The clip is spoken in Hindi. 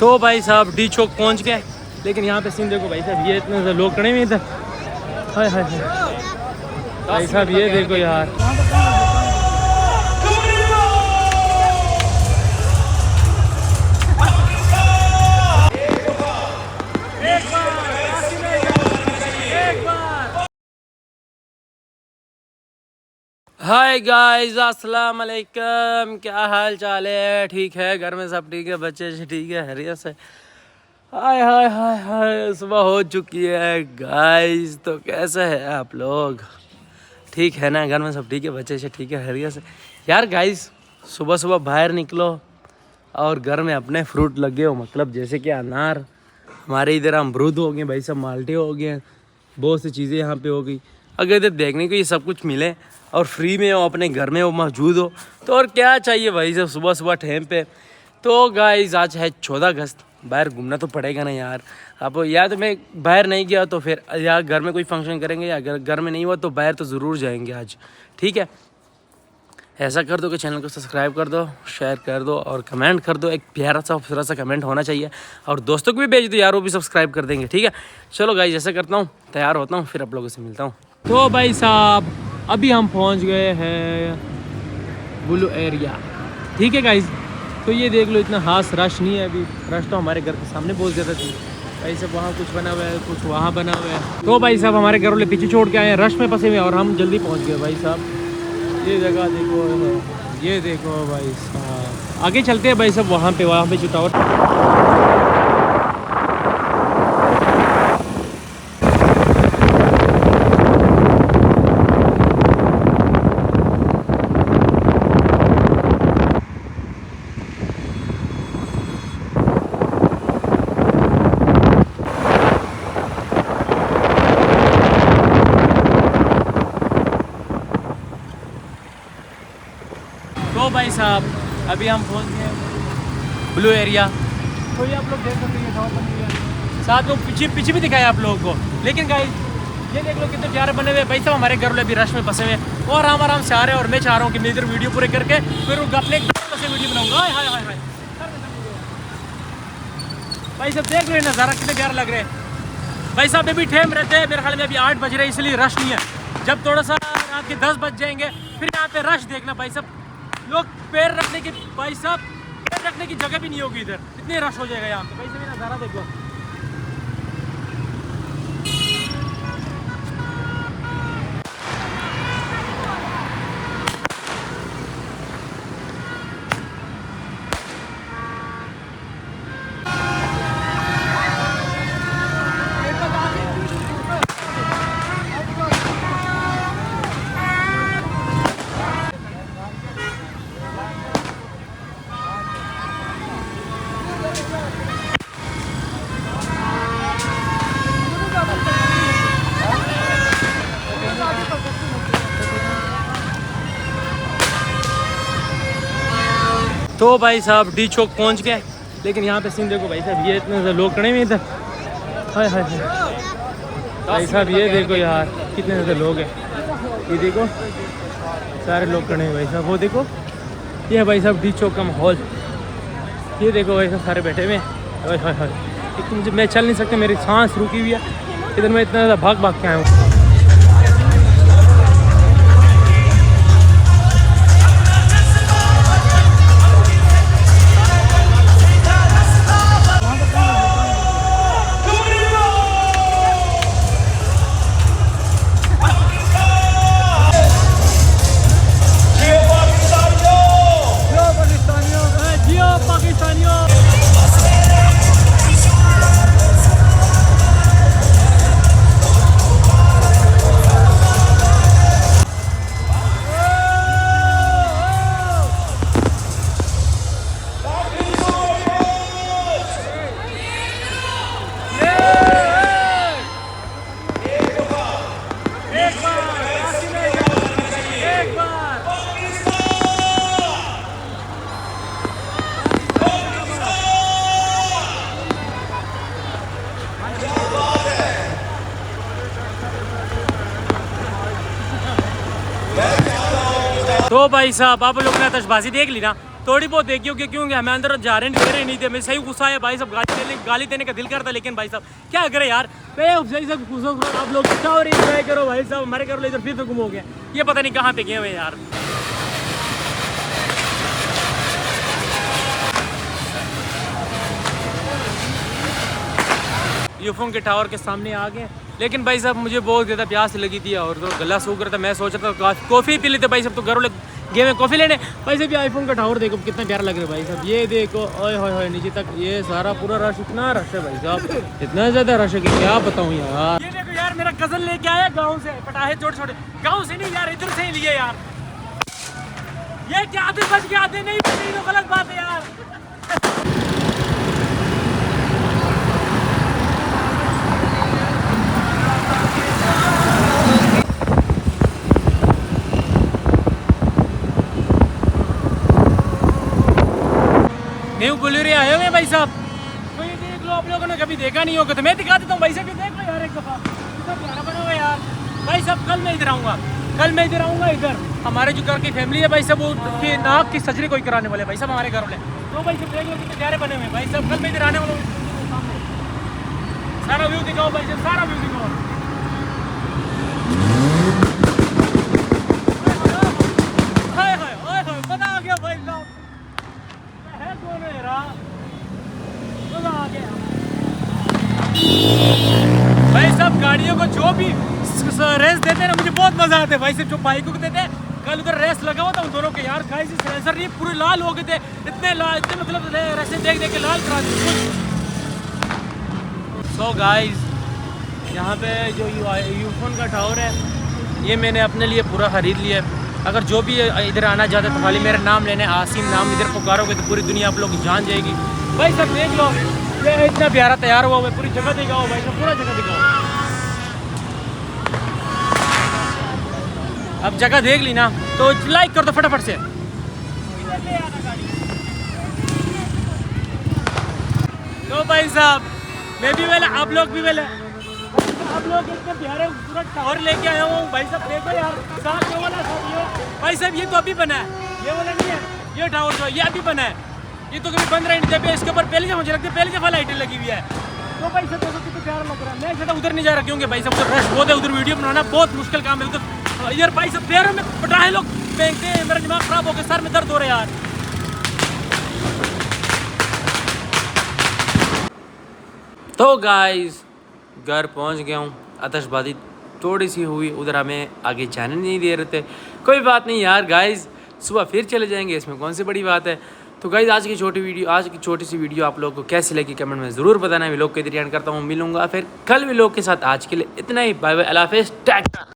तो भाई साहब डी चौक पहुंच गए, लेकिन यहाँ पे सीन देखो भाई साहब, ये इतने से लोग खड़े हुए इधर। हाय हाय हाय भाई साहब, ये देखो यार। हाय गाइस, अस्सलाम वालेकुम। क्या हाल चाल है? ठीक है, घर में सब ठीक है, बच्चे ठीक है, खैरियत से। हाय हाय हाय हाय, सुबह हो चुकी है गाइस। तो कैसे हैं आप लोग? ठीक है ना? घर में सब ठीक है, बच्चे से ठीक है, खैरियत से। यार गाइस, सुबह सुबह बाहर निकलो और घर में अपने फ्रूट लगे हो, मतलब जैसे कि अनार, हमारे इधर अमरूद हो गए भाई, सब माल्टे हो गए, बहुत सी चीज़ें यहाँ पे हो गई। अगर इधर देखने को ये सब कुछ मिले और फ्री में हो, अपने घर में वो मौजूद हो, तो और क्या चाहिए भाई साहब सुबह सुबह टाइम पे। तो गाइस, आज है 14 अगस्त, बाहर घूमना तो पड़ेगा ना यार। अब या तो मैं बाहर नहीं गया तो फिर या घर में कोई फंक्शन करेंगे, या अगर घर में नहीं हुआ तो बाहर तो ज़रूर जाएंगे आज। ठीक है, ऐसा कर दो कि चैनल को सब्सक्राइब कर दो, शेयर कर दो और कमेंट कर दो। एक प्यारा सा खूबसूरत सा कमेंट होना चाहिए, और दोस्तों को भी भेज दो यार, वो भी सब्सक्राइब कर देंगे। ठीक है, चलो गाइस, ऐसा करता हूँ, तैयार होता हूँ, फिर आप लोगों से मिलता हूँ। तो भाई साहब, अभी हम पहुँच गए हैं ब्लू एरिया। ठीक है गाइस, तो ये देख लो, इतना खास रश नहीं है अभी। रश तो हमारे घर के सामने बहुत ज़्यादा थी भाई साहब, वहाँ कुछ बना हुआ है, कुछ वहाँ बना हुआ है। तो भाई साहब, हमारे घर वाले पीछे छोड़ के आए हैं, रश में फंसे हुए, और हम जल्दी पहुँच गए भाई साहब। ये जगह देखो, ये देखो भाई साहब। आगे चलते हैं भाई साहब, वहाँ पे जो टावर। तो भाई साहब, अभी हम पहुँच गए ब्लू एरिया। तो ये आप लोग देख सकते हैं, टावर बनी हुई है, साथ में पीछे भी दिखाया आप लोगों को। लेकिन गाइस, ये देख लो कितने प्यारे बने हुए भाई साहब। हमारे घर वाले भी रश में फंसे हुए और आराम से आ रहे हैं, और मैं चाह रहा हूँ कि मैं इधर वीडियो पूरे करके फिर अपने से वीडियो बनाऊंगा। हाय हाय हाय हाय भाई साहब, देख रहे हैं नज़ारा, कितने प्यारे लग रहे हैं भाई साहब। अभी टाइम रहते हैं मेरे ख्याल में अभी 8 बज रहे हैं, इसलिए रश नहीं है। जब थोड़ा सा रात के 10 बज जाएंगे, फिर यहाँ पे रश देखना भाई साहब। लोग पैर रखने की भाई साहब, पैर रखने की जगह भी नहीं होगी इधर, इतने रश हो जाएगा यहाँ पे भाई साहब। ये नज़ारा देखो। तो भाई साहब डी चौक पहुंच गए, लेकिन यहाँ पे सीन देखो भाई साहब, ये इतने से लोग खड़े हुए इधर। हाय हाय हाय भाई साहब, ये देखो यार, कितने ज़्यादा लोग हैं। ये देखो, सारे लोग खड़े हैं भाई साहब। वो देखो, ये है भाई साहब डी चौक का माहौल। ये देखो भाई साहब, सारे बैठे हुए हैं। हाय हाय हाय, लेकिन मैं चल नहीं सकता, मेरी सांस रुकी हुई है, इधर मैं इतना ज़्यादा भाग के आया हूँ। तो भाई साहब, आप लोग ने आतिशबाजी देख ली ना। थोड़ी बहुत देखी होगी, क्योंकि हमें अंदर जा रहे दे रहे नहीं थे। मैं सही गुस्सा है भाई साहब, गाली देने का दिल करता, लेकिन भाई साहब क्या करे यार, सही सब गुस्सा। आप लोग अच्छा और इंजॉय करो भाई साहब, हमारे घर इधर फिर से गुम हो गए, ये पता नहीं कहाँ पे गए हुए यार। यूफोन के टावर के सामने आ गए, लेकिन भाई साहब मुझे बहुत ज़्यादा प्यास लगी थी और तो गला सूख रहा था। मैं सोच रहा था कॉफ़ी पी लेते भाई साहब, तो घर गए मैं कॉफ़ी लेने। भाई साहब आईफोन का टावर देखो कितना प्यारा लग रहा है भाई साहब, ये देखो ओए होए होए नीचे तक ये सारा पूरा रश, इतना रश है भाई साहब, इतना ज़्यादा रश है कि क्या बताऊँ यार। ये देखो यार, मेरा कज़न लेके आया गाँव से पटाखे छोटे छोटे, गाँव से नहीं यार, इधर से ही लिए यार। ये क्या आधे बज के आधे नहीं बजे, तो गलत बात है यार। न्यू बोलेरो आए हुए भाई साहब, तो ये देख लो, आप लोगों ने कभी देखा नहीं होगा तो मैं दिखा देता हूँ भाई साहब, ये देख लो यार एक दफ़ा, कितना प्यारा बना हुआ यार। भाई साहब कल मैं इधर आऊँगा, इधर हमारे जो घर की फैमिली है भाई साहब, वो की नाक की सर्जरी कोई कराने वाले भाई साहब हमारे घर वाले, तो भाई साहब देख लो कितने प्यारे बने हुए भाई साहब। कल मैं इधर आने वाला हूँ, सारा व्यू दिखाओ भाई साहब, सारा व्यू दिखाओ। हाय हाय हाय हाय, मजा आ गया भाई साहब, है कौन है यार, मजा आ गया भाई साहब। गाड़ियों को जो भी रेस देते हैं ना, मुझे बहुत मजा आता है भाई साहब। जो बाइकों को देते हैं, कल उधर रेस लगा हुआ था उन दोनों के यार, गाइस सेंसर नहीं पूरे लाल हो गए थे, इतने मतलब रेसे देख देख के लाल करा दी। सो गाइस यहाँ पे जो यूफोन का टावर है, ये मैंने अपने लिए पूरा खरीद लिया है। अगर जो भी इधर आना चाहते तो खाली मेरा नाम लेने, आसिम नाम इधर पुकारोगे तो पूरी दुनिया आप लोग जान जाएगी। भाई सब देख लो, ये इतना प्यारा तैयार हुआ है, पूरी जगह दिखाओ भाई साहब, पूरा जगह दिखाओ। अब जगह देख ली ना तो लाइक कर दो फटाफट से। तो भाई साहब मैं भी वेला, आप लोग भी वेला, आप लोग इतने प्यारे पूरा टावर लेके आया हूँ भाई साहब, देखो यार साथ में वाला सब ये भाई साहब, ये तो अभी बना है, ये वाला नहीं है, ये टावर जो है ये अभी बना है, ये तो कभी बंद रहा नहीं, जब इसके ऊपर पहले मुझे लगता है पहले दफा लाइटें लगी हुई है। तो भाई साहब देखो कितना प्यारा लग रहा है। मैं ज़्यादा उधर नहीं जा रहा, क्योंकि भाई साहब उधर रश बहुत है, उधर वीडियो बनाना बहुत मुश्किल काम है। उधर इधर भाई साहब पैरों में पटाखे लोग फेंकते हैं, मेरा दिमाग खराब हो गया, सर में दर्द हो रहा है यार। तो गाइस घर पहुंच गया हूँ, आतिशबाजी थोड़ी सी हुई, उधर हमें आगे जाने नहीं दे रहे थे, कोई बात नहीं यार गाइस, सुबह फिर चले जाएंगे, इसमें कौन सी बड़ी बात है। तो गाइस आज की छोटी सी वीडियो आप लोगों को कैसी लगी कमेंट में ज़रूर बताना। व्लॉग के एंड करता हूँ, मिलूंगा फिर कल व्लॉग के साथ। आज के लिए इतना ही, बाय बाय, अल्लाह हाफ़िज़।